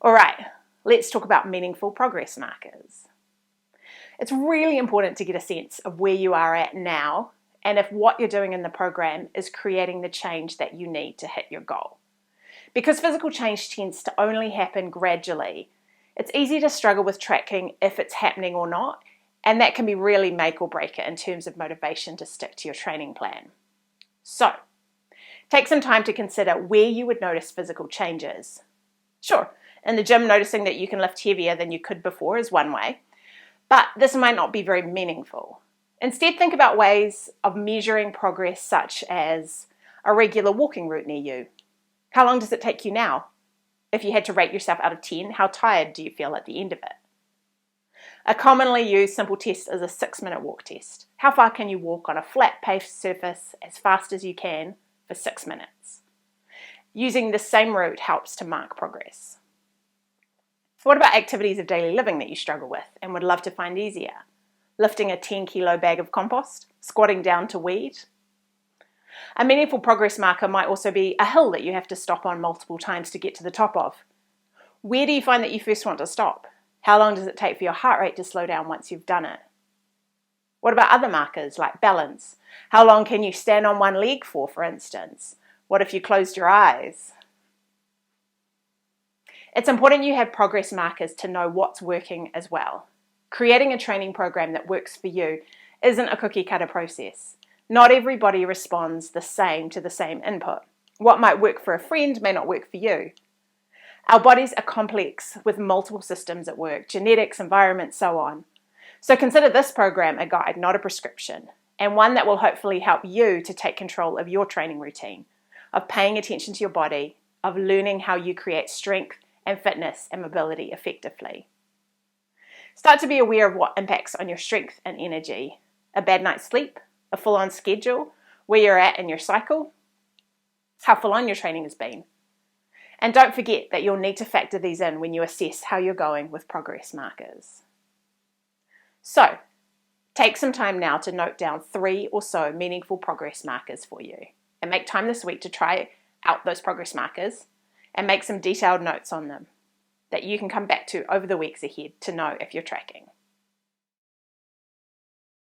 All right, let's talk about meaningful progress markers. It's really important to get a sense of where you are at now and if what you're doing in the program is creating the change that you need to hit your goal. Because physical change tends to only happen gradually, it's easy to struggle with tracking if it's happening or not, and that can be really make or break it in terms of motivation to stick to your training plan. So, take some time to consider where you would notice physical changes. Sure, in the gym, noticing that you can lift heavier than you could before is one way, but this might not be very meaningful. Instead, think about ways of measuring progress, such as a regular walking route near you. How long does it take you now? If you had to rate yourself out of 10, how tired do you feel at the end of it? A commonly used simple test is a 6-minute walk test. How far can you walk on a flat paved surface as fast as you can for 6 minutes? Using the same route helps to mark progress. What about activities of daily living that you struggle with and would love to find easier? Lifting a 10-kilo bag of compost? Squatting down to weed? A meaningful progress marker might also be a hill that you have to stop on multiple times to get to the top of. Where do you find that you first want to stop? How long does it take for your heart rate to slow down once you've done it? What about other markers like balance? How long can you stand on one leg for instance? What if you closed your eyes? It's important you have progress markers to know what's working as well. Creating a training program that works for you isn't a cookie cutter process. Not everybody responds the same to the same input. What might work for a friend may not work for you. Our bodies are complex with multiple systems at work, genetics, environment, so on. So consider this program a guide, not a prescription, and one that will hopefully help you to take control of your training routine, of paying attention to your body, of learning how you create strength and fitness and mobility effectively. Start to be aware of what impacts on your strength and energy. A bad night's sleep, a full-on schedule, where you're at in your cycle, how full-on your training has been. And don't forget that you'll need to factor these in when you assess how you're going with progress markers. So, take some time now to note down 3 or so meaningful progress markers for you, and make time this week to try out those progress markers and make some detailed notes on them that you can come back to over the weeks ahead to know if you're tracking.